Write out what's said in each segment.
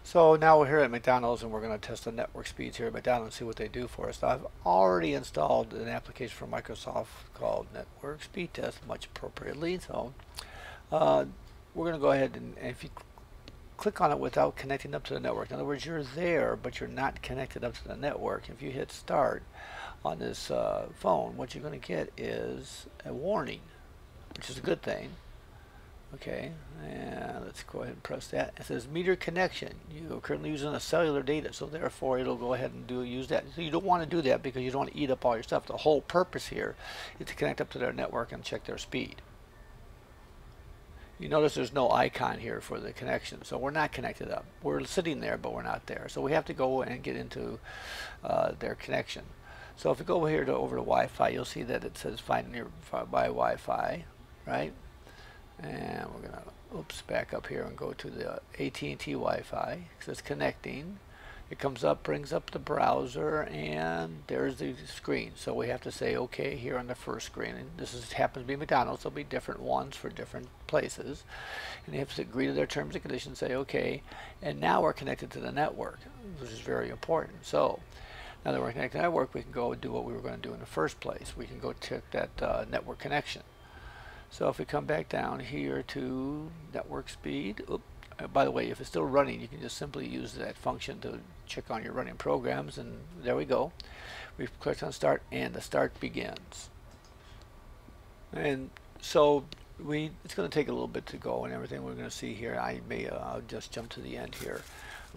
So now we're here at McDonald's and we're going to test the network speeds here at McDonald's and see what they do for us. Now, I've already installed an application from Microsoft called Network Speed Test, much appropriately. So uh, we're going to go ahead and if you click on it without connecting up to the network, in other words, you're there but you're not connected up to the network. If you hit start on this phone, what you're going to get is a warning, which is a good thing. Okay, and let's go ahead and press that. It says meter connection. You're currently using a cellular data, so therefore it'll go ahead and use that. So you don't want to do that because you don't want to eat up all your stuff. The whole purpose here is to connect up to their network and check their speed. You notice there's no icon here for the connection, so we're not connected up. We're sitting there, but we're not there. So we have to go and get into their connection. So if we go over here to Wi-Fi, you'll see that it says find nearby Wi-Fi, right? And we're gonna back up here and go to the AT&T Wi-Fi because it's connecting. It comes up, brings up the browser, and there's the screen. So we have to say OK here on the first screen. And this happens to be McDonald's. There'll be different ones for different places, and you have to agree to their terms and conditions. Say OK, and now we're connected to the network, which is very important. So now that we're connected to the network, we can go and do what we were going to do in the first place. We can go check that network connection. So if we come back down here to network speed, by the way, if it's still running, you can just simply use that function to check on your running programs, and there we go. We've clicked on start, and the start begins. And so it's going to take a little bit to go and everything we're going to see here. I'll just jump to the end here,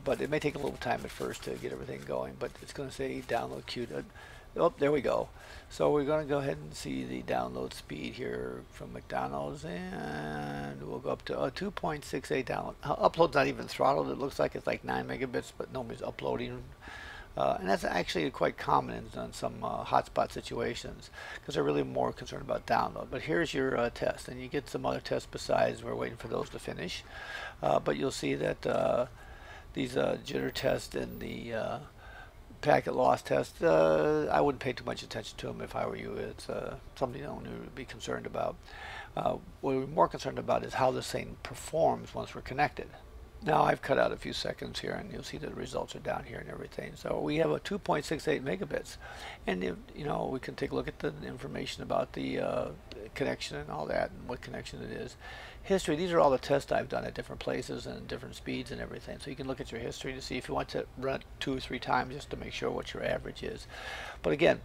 but it may take a little time at first to get everything going, but it's going to say download queue. Oh, there we go. So we're going to go ahead and see the download speed here from McDonald's, and we'll go up to 2.68 download. Upload's not even throttled. It looks like it's like 9 megabits, but nobody's uploading. And that's actually quite common in some hotspot situations because they're really more concerned about download. But here's your test, and you get some other tests besides. We're waiting for those to finish. But you'll see that these jitter tests and the packet loss test, I wouldn't pay too much attention to them if I were you. It's something you don't need to be concerned about. What we're more concerned about is how this thing performs once we're connected. Now I've cut out a few seconds here, and you'll see the results are down here and everything. So we have a 2.68 megabits, and we can take a look at the information about the connection and all that, and what connection it is. History, these are all the tests I've done at different places and different speeds and everything. So you can look at your history to see if you want to run it 2 or 3 times just to make sure what your average is. But again,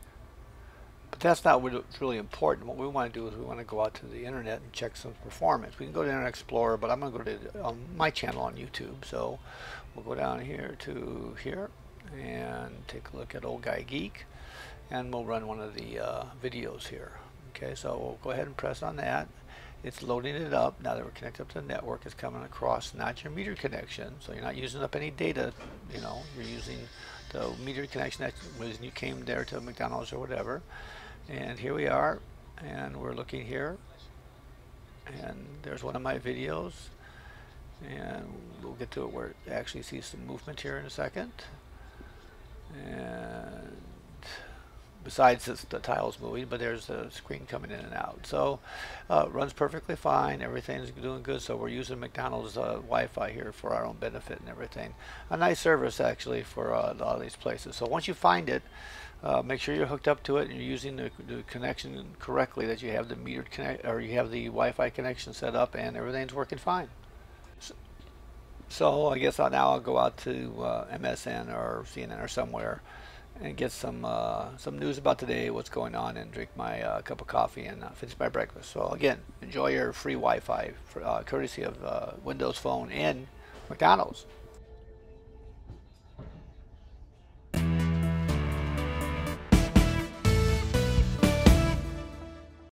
that's not what's really important. What we want to do is we want to go out to the internet and check some performance. We can go to Internet Explorer, but I'm going to go to my channel on YouTube. So we'll go down here to here and take a look at Old Guy Geek, and we'll run one of the videos here. Okay, so we'll go ahead and press on that. It's loading it up. Now that we're connected up to the network, it's coming across not your meter connection, so you're not using up any data. You're using the meter connection that was you came there to McDonald's or whatever. And here we are, and we're looking here, and there's one of my videos, and we'll get to it where it actually sees some movement here in a second. And besides the tiles moving, but there's the screen coming in and out. So it runs perfectly fine. Everything's doing good. So we're using McDonald's Wi-Fi here for our own benefit and everything. A nice service actually for a lot of these places. So once you find it, make sure you're hooked up to it and you're using the connection correctly. That you have the metered connect, or you have the Wi-Fi connection set up, and everything's working fine. So I guess now I'll go out to MSN or CNN or somewhere and get some news about today, what's going on, and drink my cup of coffee and finish my breakfast. So again, enjoy your free Wi-Fi courtesy of Windows Phone and McDonald's.